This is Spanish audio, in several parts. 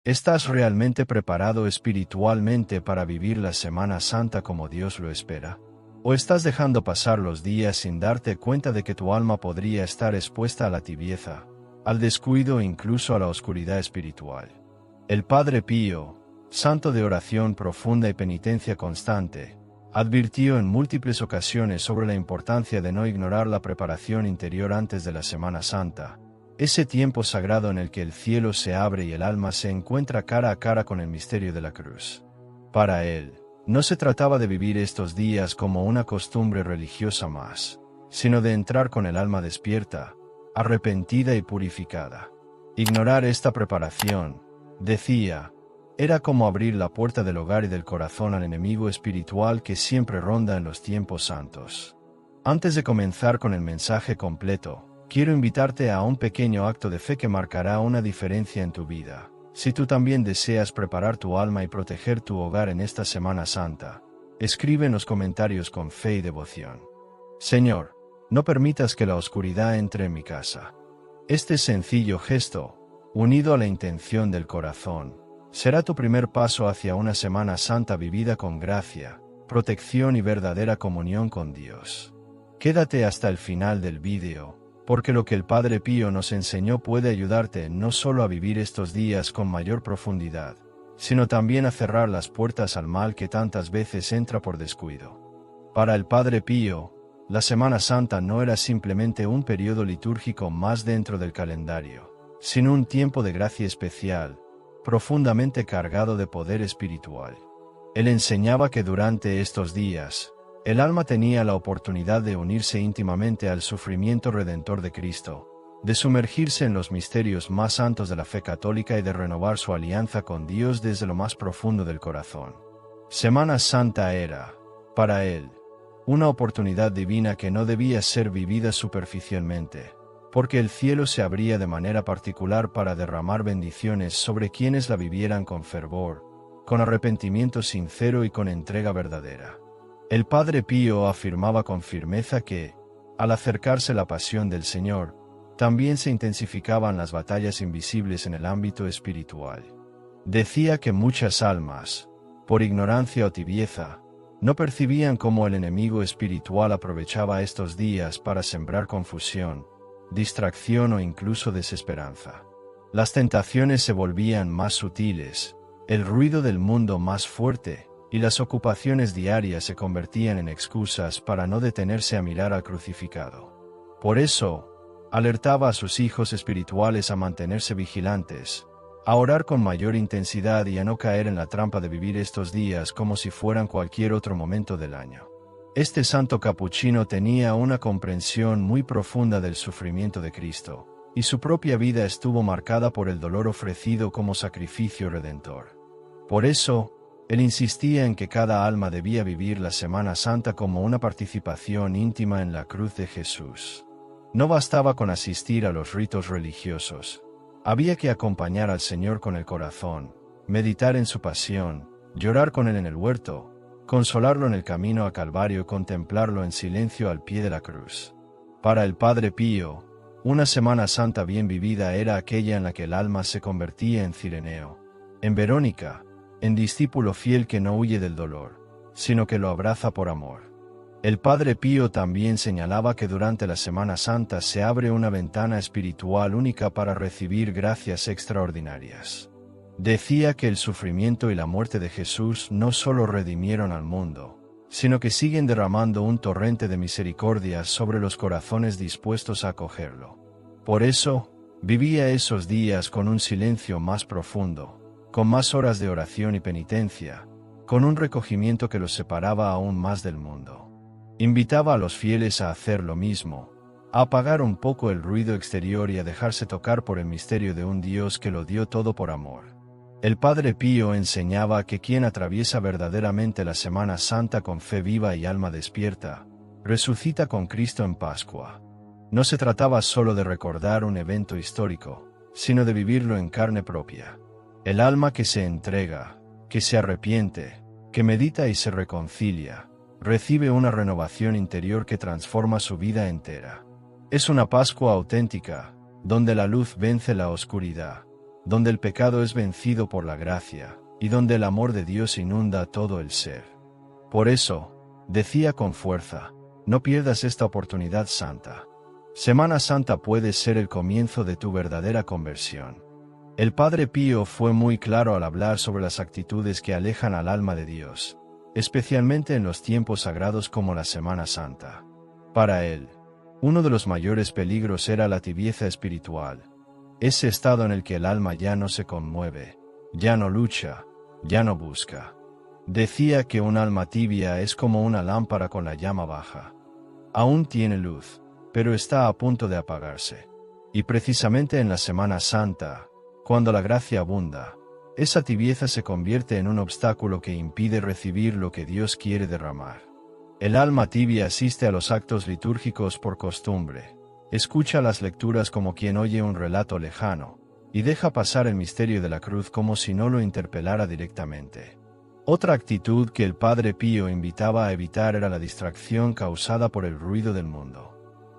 ¿Estás realmente preparado espiritualmente para vivir la Semana Santa como Dios lo espera? ¿O estás dejando pasar los días sin darte cuenta de que tu alma podría estar expuesta a la tibieza, al descuido e incluso a la oscuridad espiritual? El Padre Pío, santo de oración profunda y penitencia constante, advirtió en múltiples ocasiones sobre la importancia de no ignorar la preparación interior antes de la Semana Santa, ese tiempo sagrado en el que el cielo se abre y el alma se encuentra cara a cara con el misterio de la cruz. Para él, no se trataba de vivir estos días como una costumbre religiosa más, sino de entrar con el alma despierta, arrepentida y purificada. Ignorar esta preparación, decía, era como abrir la puerta del hogar y del corazón al enemigo espiritual que siempre ronda en los tiempos santos. Antes de comenzar con el mensaje completo, quiero invitarte a un pequeño acto de fe que marcará una diferencia en tu vida. Si tú también deseas preparar tu alma y proteger tu hogar en esta Semana Santa, escribe en los comentarios con fe y devoción: Señor, no permitas que la oscuridad entre en mi casa. Este sencillo gesto, unido a la intención del corazón, será tu primer paso hacia una Semana Santa vivida con gracia, protección y verdadera comunión con Dios. Quédate hasta el final del vídeo, porque lo que el Padre Pío nos enseñó puede ayudarte no solo a vivir estos días con mayor profundidad, sino también a cerrar las puertas al mal que tantas veces entra por descuido. Para el Padre Pío, la Semana Santa no era simplemente un periodo litúrgico más dentro del calendario, sino un tiempo de gracia especial, profundamente cargado de poder espiritual. Él enseñaba que durante estos días, el alma tenía la oportunidad de unirse íntimamente al sufrimiento redentor de Cristo, de sumergirse en los misterios más santos de la fe católica y de renovar su alianza con Dios desde lo más profundo del corazón. Semana Santa era, para él, una oportunidad divina que no debía ser vivida superficialmente, porque el cielo se abría de manera particular para derramar bendiciones sobre quienes la vivieran con fervor, con arrepentimiento sincero y con entrega verdadera. El Padre Pío afirmaba con firmeza que, al acercarse la pasión del Señor, también se intensificaban las batallas invisibles en el ámbito espiritual. Decía que muchas almas, por ignorancia o tibieza, no percibían cómo el enemigo espiritual aprovechaba estos días para sembrar confusión, distracción o incluso desesperanza. Las tentaciones se volvían más sutiles, el ruido del mundo más fuerte, y las ocupaciones diarias se convertían en excusas para no detenerse a mirar al crucificado. Por eso, alertaba a sus hijos espirituales a mantenerse vigilantes, a orar con mayor intensidad y a no caer en la trampa de vivir estos días como si fueran cualquier otro momento del año. Este santo capuchino tenía una comprensión muy profunda del sufrimiento de Cristo, y su propia vida estuvo marcada por el dolor ofrecido como sacrificio redentor. Por eso, él insistía en que cada alma debía vivir la Semana Santa como una participación íntima en la cruz de Jesús. No bastaba con asistir a los ritos religiosos. Había que acompañar al Señor con el corazón, meditar en su pasión, llorar con él en el huerto, consolarlo en el camino a Calvario y contemplarlo en silencio al pie de la cruz. Para el Padre Pío, una Semana Santa bien vivida era aquella en la que el alma se convertía en Cireneo, en Verónica, en discípulo fiel que no huye del dolor, sino que lo abraza por amor. El Padre Pío también señalaba que durante la Semana Santa se abre una ventana espiritual única para recibir gracias extraordinarias. Decía que el sufrimiento y la muerte de Jesús no solo redimieron al mundo, sino que siguen derramando un torrente de misericordia sobre los corazones dispuestos a acogerlo. Por eso, vivía esos días con un silencio más profundo, con más horas de oración y penitencia, con un recogimiento que los separaba aún más del mundo. Invitaba a los fieles a hacer lo mismo, a apagar un poco el ruido exterior y a dejarse tocar por el misterio de un Dios que lo dio todo por amor. El Padre Pío enseñaba que quien atraviesa verdaderamente la Semana Santa con fe viva y alma despierta, resucita con Cristo en Pascua. No se trataba solo de recordar un evento histórico, sino de vivirlo en carne propia. El alma que se entrega, que se arrepiente, que medita y se reconcilia, recibe una renovación interior que transforma su vida entera. Es una Pascua auténtica, donde la luz vence la oscuridad, donde el pecado es vencido por la gracia, y donde el amor de Dios inunda todo el ser. Por eso, decía con fuerza, no pierdas esta oportunidad santa. Semana Santa puede ser el comienzo de tu verdadera conversión. El Padre Pío fue muy claro al hablar sobre las actitudes que alejan al alma de Dios, especialmente en los tiempos sagrados como la Semana Santa. Para él, uno de los mayores peligros era la tibieza espiritual, ese estado en el que el alma ya no se conmueve, ya no lucha, ya no busca. Decía que un alma tibia es como una lámpara con la llama baja. Aún tiene luz, pero está a punto de apagarse. Y precisamente en la Semana Santa, cuando la gracia abunda, esa tibieza se convierte en un obstáculo que impide recibir lo que Dios quiere derramar. El alma tibia asiste a los actos litúrgicos por costumbre, escucha las lecturas como quien oye un relato lejano, y deja pasar el misterio de la cruz como si no lo interpelara directamente. Otra actitud que el Padre Pío invitaba a evitar era la distracción causada por el ruido del mundo.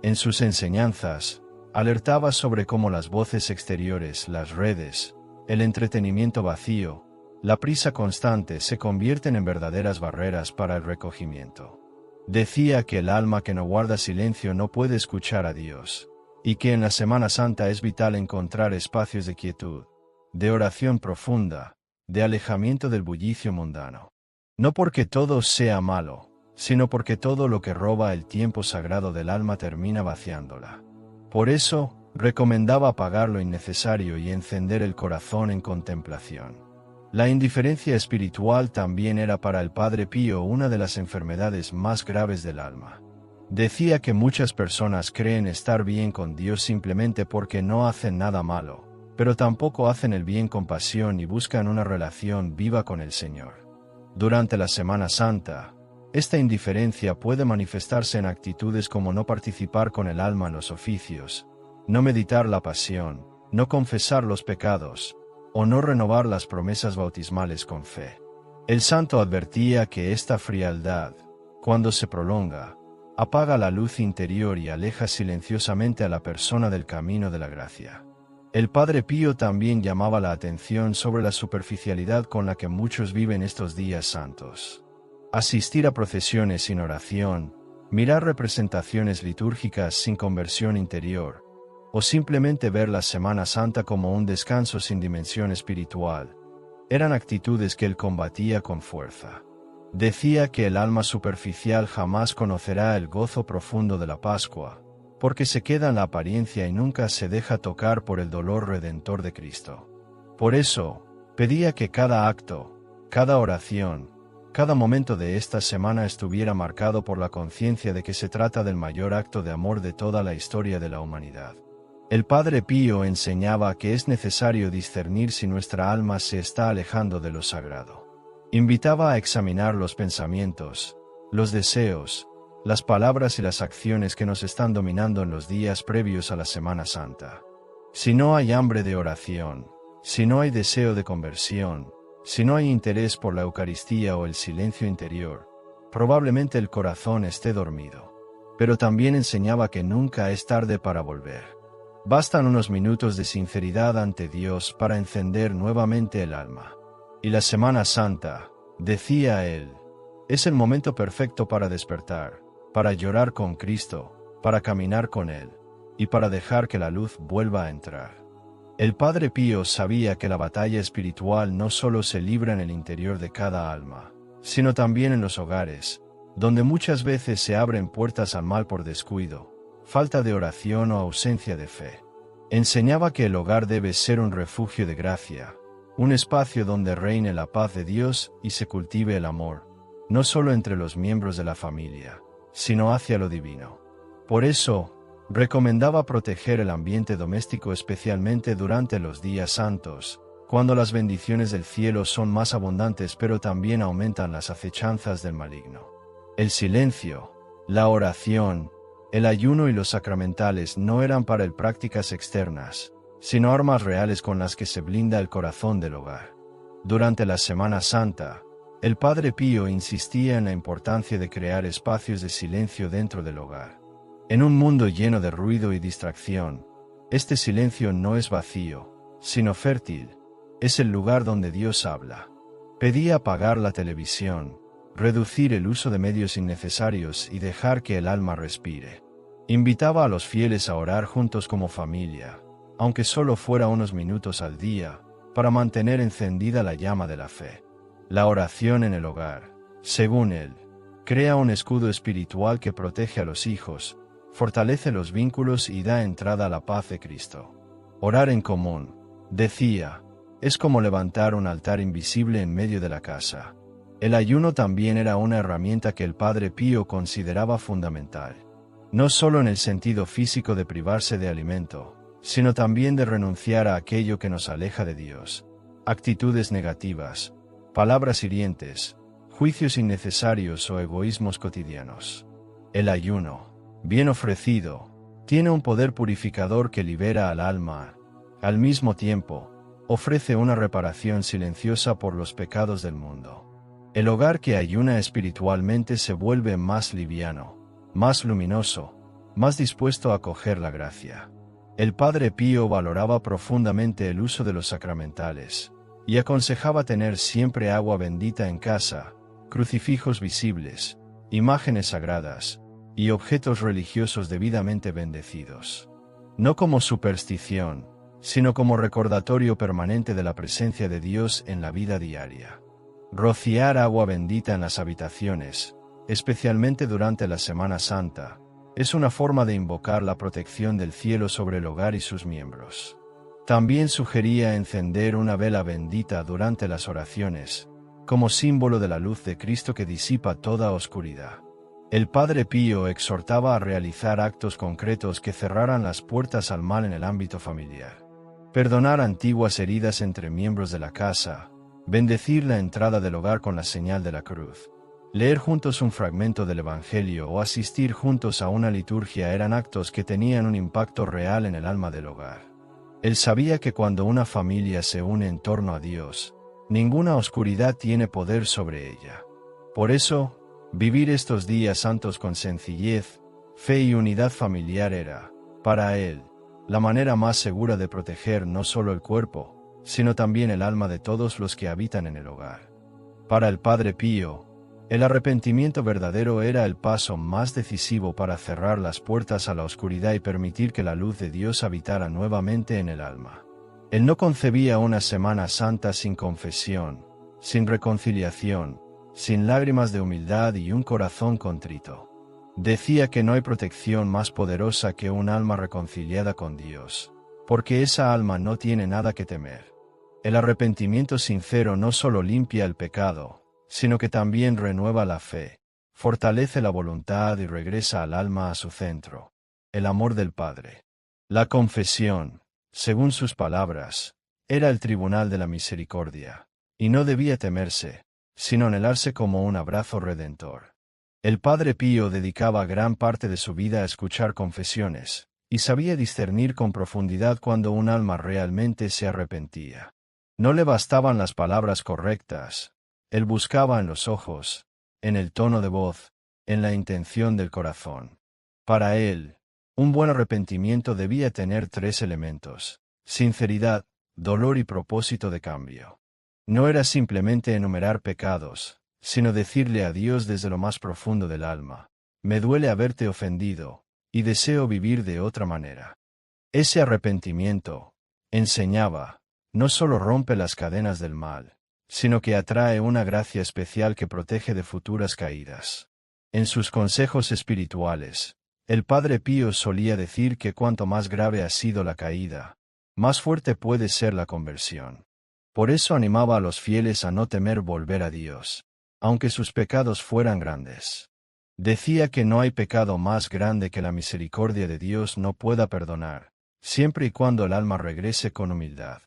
En sus enseñanzas, alertaba sobre cómo las voces exteriores, las redes, el entretenimiento vacío, la prisa constante se convierten en verdaderas barreras para el recogimiento. Decía que el alma que no guarda silencio no puede escuchar a Dios, y que en la Semana Santa es vital encontrar espacios de quietud, de oración profunda, de alejamiento del bullicio mundano. No porque todo sea malo, sino porque todo lo que roba el tiempo sagrado del alma termina vaciándola. Por eso, recomendaba apagar lo innecesario y encender el corazón en contemplación. La indiferencia espiritual también era para el Padre Pío una de las enfermedades más graves del alma. Decía que muchas personas creen estar bien con Dios simplemente porque no hacen nada malo, pero tampoco hacen el bien con pasión y buscan una relación viva con el Señor. Durante la Semana Santa, esta indiferencia puede manifestarse en actitudes como no participar con el alma en los oficios, no meditar la pasión, no confesar los pecados, o no renovar las promesas bautismales con fe. El santo advertía que esta frialdad, cuando se prolonga, apaga la luz interior y aleja silenciosamente a la persona del camino de la gracia. El Padre Pío también llamaba la atención sobre la superficialidad con la que muchos viven estos días santos. Asistir a procesiones sin oración, mirar representaciones litúrgicas sin conversión interior, o simplemente ver la Semana Santa como un descanso sin dimensión espiritual, eran actitudes que él combatía con fuerza. Decía que el alma superficial jamás conocerá el gozo profundo de la Pascua, porque se queda en la apariencia y nunca se deja tocar por el dolor redentor de Cristo. Por eso, pedía que cada acto, cada oración, cada momento de esta semana estuviera marcado por la conciencia de que se trata del mayor acto de amor de toda la historia de la humanidad. El Padre Pío enseñaba que es necesario discernir si nuestra alma se está alejando de lo sagrado. Invitaba a examinar los pensamientos, los deseos, las palabras y las acciones que nos están dominando en los días previos a la Semana Santa. Si no hay hambre de oración, si no hay deseo de conversión, si no hay interés por la Eucaristía o el silencio interior, probablemente el corazón esté dormido. Pero también enseñaba que nunca es tarde para volver. Bastan unos minutos de sinceridad ante Dios para encender nuevamente el alma. Y la Semana Santa, decía él, es el momento perfecto para despertar, para llorar con Cristo, para caminar con Él, y para dejar que la luz vuelva a entrar. El Padre Pío sabía que la batalla espiritual no solo se libra en el interior de cada alma, sino también en los hogares, donde muchas veces se abren puertas al mal por descuido, falta de oración o ausencia de fe. Enseñaba que el hogar debe ser un refugio de gracia, un espacio donde reine la paz de Dios y se cultive el amor, no solo entre los miembros de la familia, sino hacia lo divino. Por eso, recomendaba proteger el ambiente doméstico especialmente durante los días santos, cuando las bendiciones del cielo son más abundantes pero también aumentan las acechanzas del maligno. El silencio, la oración, el ayuno y los sacramentales no eran para él prácticas externas, sino armas reales con las que se blinda el corazón del hogar. Durante la Semana Santa, el Padre Pío insistía en la importancia de crear espacios de silencio dentro del hogar. En un mundo lleno de ruido y distracción, este silencio no es vacío, sino fértil. Es el lugar donde Dios habla. Pedía apagar la televisión, reducir el uso de medios innecesarios y dejar que el alma respire. Invitaba a los fieles a orar juntos como familia, aunque solo fuera unos minutos al día, para mantener encendida la llama de la fe. La oración en el hogar, según él, crea un escudo espiritual que protege a los hijos, fortalece los vínculos y da entrada a la paz de Cristo. Orar en común, decía, es como levantar un altar invisible en medio de la casa. El ayuno también era una herramienta que el Padre Pío consideraba fundamental. No solo en el sentido físico de privarse de alimento, sino también de renunciar a aquello que nos aleja de Dios. Actitudes negativas, palabras hirientes, juicios innecesarios o egoísmos cotidianos. El ayuno, bien ofrecido, tiene un poder purificador que libera al alma. Al mismo tiempo, ofrece una reparación silenciosa por los pecados del mundo. El hogar que ayuna espiritualmente se vuelve más liviano, más luminoso, más dispuesto a acoger la gracia. El Padre Pío valoraba profundamente el uso de los sacramentales, y aconsejaba tener siempre agua bendita en casa, crucifijos visibles, imágenes sagradas, y objetos religiosos debidamente bendecidos. No como superstición, sino como recordatorio permanente de la presencia de Dios en la vida diaria. Rociar agua bendita en las habitaciones, especialmente durante la Semana Santa, es una forma de invocar la protección del cielo sobre el hogar y sus miembros. También sugería encender una vela bendita durante las oraciones, como símbolo de la luz de Cristo que disipa toda oscuridad. El Padre Pío exhortaba a realizar actos concretos que cerraran las puertas al mal en el ámbito familiar. Perdonar antiguas heridas entre miembros de la casa, bendecir la entrada del hogar con la señal de la cruz, leer juntos un fragmento del Evangelio o asistir juntos a una liturgia eran actos que tenían un impacto real en el alma del hogar. Él sabía que cuando una familia se une en torno a Dios, ninguna oscuridad tiene poder sobre ella. Por eso, vivir estos días santos con sencillez, fe y unidad familiar era, para él, la manera más segura de proteger no solo el cuerpo, sino también el alma de todos los que habitan en el hogar. Para el Padre Pío, el arrepentimiento verdadero era el paso más decisivo para cerrar las puertas a la oscuridad y permitir que la luz de Dios habitara nuevamente en el alma. Él no concebía una Semana Santa sin confesión, sin reconciliación, sin lágrimas de humildad y un corazón contrito. Decía que no hay protección más poderosa que un alma reconciliada con Dios, porque esa alma no tiene nada que temer. El arrepentimiento sincero no solo limpia el pecado, sino que también renueva la fe, fortalece la voluntad y regresa al alma a su centro, el amor del Padre. La confesión, según sus palabras, era el tribunal de la misericordia, y no debía temerse, sino anhelarse como un abrazo redentor. El Padre Pío dedicaba gran parte de su vida a escuchar confesiones, y sabía discernir con profundidad cuando un alma realmente se arrepentía. No le bastaban las palabras correctas, él buscaba en los ojos, en el tono de voz, en la intención del corazón. Para él, un buen arrepentimiento debía tener 3 elementos: sinceridad, dolor y propósito de cambio. No era simplemente enumerar pecados, sino decirle a Dios desde lo más profundo del alma: me duele haberte ofendido, y deseo vivir de otra manera. Ese arrepentimiento, enseñaba, no solo rompe las cadenas del mal, sino que atrae una gracia especial que protege de futuras caídas. En sus consejos espirituales, el Padre Pío solía decir que cuanto más grave ha sido la caída, más fuerte puede ser la conversión. Por eso animaba a los fieles a no temer volver a Dios, aunque sus pecados fueran grandes. Decía que no hay pecado más grande que la misericordia de Dios no pueda perdonar, siempre y cuando el alma regrese con humildad.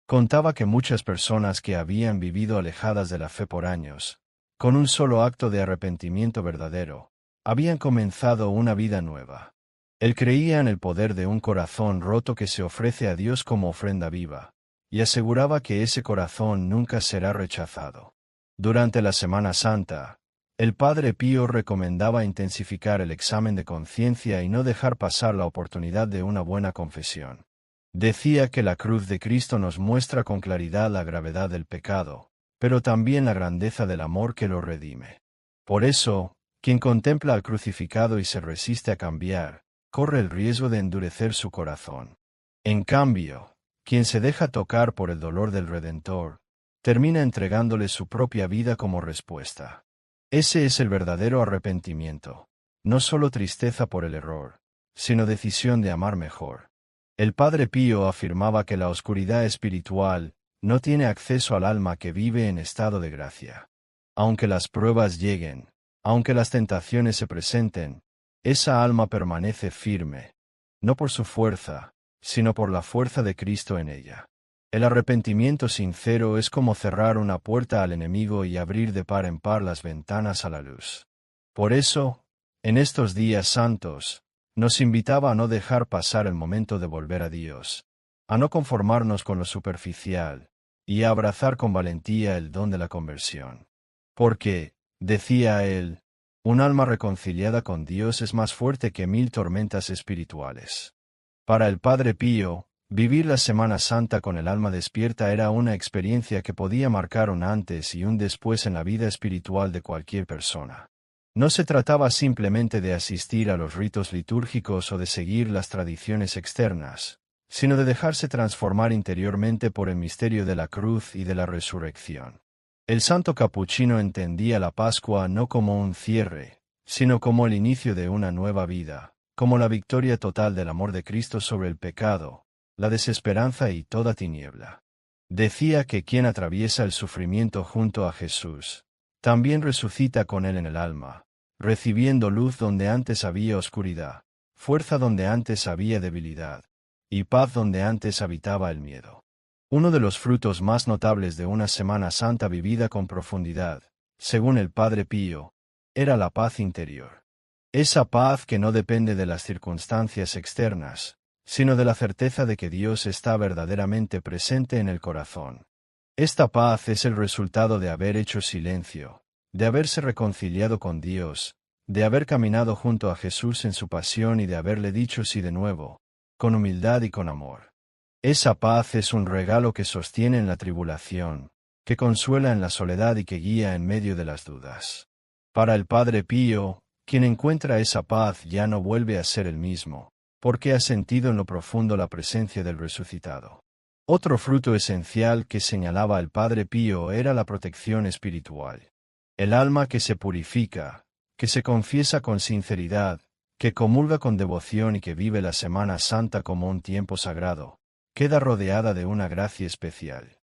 Contaba que muchas personas que habían vivido alejadas de la fe por años, con un solo acto de arrepentimiento verdadero, habían comenzado una vida nueva. Él creía en el poder de un corazón roto que se ofrece a Dios como ofrenda viva, y aseguraba que ese corazón nunca será rechazado. Durante la Semana Santa, el Padre Pío recomendaba intensificar el examen de conciencia y no dejar pasar la oportunidad de una buena confesión. Decía que la cruz de Cristo nos muestra con claridad la gravedad del pecado, pero también la grandeza del amor que lo redime. Por eso, quien contempla al crucificado y se resiste a cambiar, corre el riesgo de endurecer su corazón. En cambio, quien se deja tocar por el dolor del Redentor, termina entregándole su propia vida como respuesta. Ese es el verdadero arrepentimiento, no solo tristeza por el error, sino decisión de amar mejor. El Padre Pío afirmaba que la oscuridad espiritual no tiene acceso al alma que vive en estado de gracia. Aunque las pruebas lleguen, aunque las tentaciones se presenten, esa alma permanece firme, no por su fuerza, sino por la fuerza de Cristo en ella. El arrepentimiento sincero es como cerrar una puerta al enemigo y abrir de par en par las ventanas a la luz. Por eso, en estos días santos, nos invitaba a no dejar pasar el momento de volver a Dios, a no conformarnos con lo superficial, y a abrazar con valentía el don de la conversión. Porque, decía él, un alma reconciliada con Dios es más fuerte que 1000 tormentas espirituales. Para el Padre Pío, vivir la Semana Santa con el alma despierta era una experiencia que podía marcar un antes y un después en la vida espiritual de cualquier persona. No se trataba simplemente de asistir a los ritos litúrgicos o de seguir las tradiciones externas, sino de dejarse transformar interiormente por el misterio de la cruz y de la resurrección. El santo capuchino entendía la Pascua no como un cierre, sino como el inicio de una nueva vida, como la victoria total del amor de Cristo sobre el pecado, la desesperanza y toda tiniebla. Decía que quien atraviesa el sufrimiento junto a Jesús, también resucita con él en el alma, recibiendo luz donde antes había oscuridad, fuerza donde antes había debilidad, y paz donde antes habitaba el miedo. Uno de los frutos más notables de una Semana Santa vivida con profundidad, según el Padre Pío, era la paz interior. Esa paz que no depende de las circunstancias externas, sino de la certeza de que Dios está verdaderamente presente en el corazón. Esta paz es el resultado de haber hecho silencio, de haberse reconciliado con Dios, de haber caminado junto a Jesús en su pasión y de haberle dicho sí de nuevo, con humildad y con amor. Esa paz es un regalo que sostiene en la tribulación, que consuela en la soledad y que guía en medio de las dudas. Para el Padre Pío, quien encuentra esa paz ya no vuelve a ser el mismo, porque ha sentido en lo profundo la presencia del resucitado. Otro fruto esencial que señalaba el Padre Pío era la protección espiritual. El alma que se purifica, que se confiesa con sinceridad, que comulga con devoción y que vive la Semana Santa como un tiempo sagrado, queda rodeada de una gracia especial.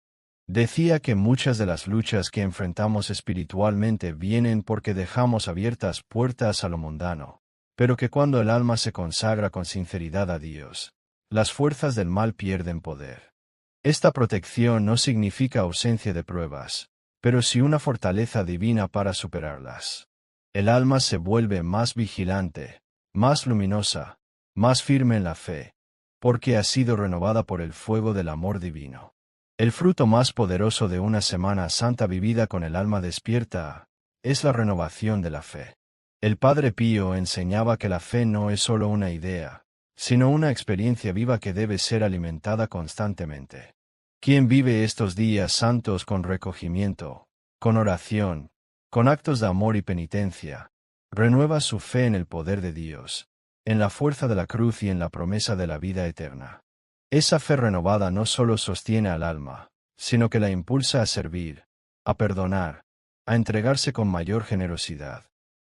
Decía que muchas de las luchas que enfrentamos espiritualmente vienen porque dejamos abiertas puertas a lo mundano, pero que cuando el alma se consagra con sinceridad a Dios, las fuerzas del mal pierden poder. Esta protección no significa ausencia de pruebas, pero sí una fortaleza divina para superarlas. El alma se vuelve más vigilante, más luminosa, más firme en la fe, porque ha sido renovada por el fuego del amor divino. El fruto más poderoso de una Semana Santa vivida con el alma despierta es la renovación de la fe. El Padre Pío enseñaba que la fe no es solo una idea, sino una experiencia viva que debe ser alimentada constantemente. Quien vive estos días santos con recogimiento, con oración, con actos de amor y penitencia, renueva su fe en el poder de Dios, en la fuerza de la cruz y en la promesa de la vida eterna. Esa fe renovada no solo sostiene al alma, sino que la impulsa a servir, a perdonar, a entregarse con mayor generosidad.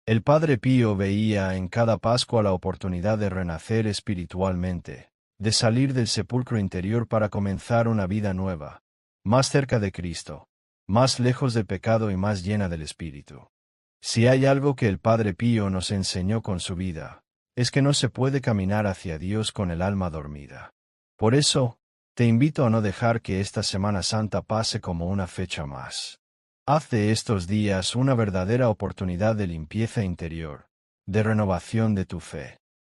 El Padre Pío veía en cada Pascua la oportunidad de renacer espiritualmente, de salir del sepulcro interior para comenzar una vida nueva, más cerca de Cristo, más lejos del pecado y más llena del Espíritu. Si hay algo que el Padre Pío nos enseñó con su vida, es que no se puede caminar hacia Dios con el alma dormida. Por eso, te invito a no dejar que esta Semana Santa pase como una fecha más. Haz de estos días una verdadera oportunidad de limpieza interior, de renovación de tu fe.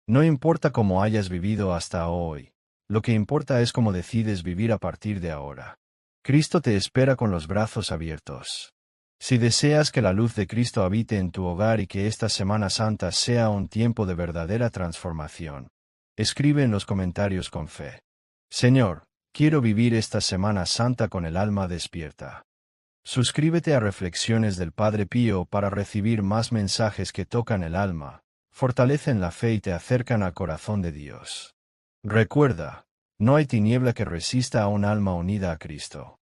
No importa cómo hayas vivido hasta hoy, lo que importa es cómo decides vivir a partir de ahora. Cristo te espera con los brazos abiertos. Si deseas que la luz de Cristo habite en tu hogar y que esta Semana Santa sea un tiempo de verdadera transformación, escribe en los comentarios con fe. Señor, quiero vivir esta Semana Santa con el alma despierta. Suscríbete a Reflexiones del Padre Pío para recibir más mensajes que tocan el alma, fortalecen la fe y te acercan al corazón de Dios. Recuerda, no hay tiniebla que resista a un alma unida a Cristo.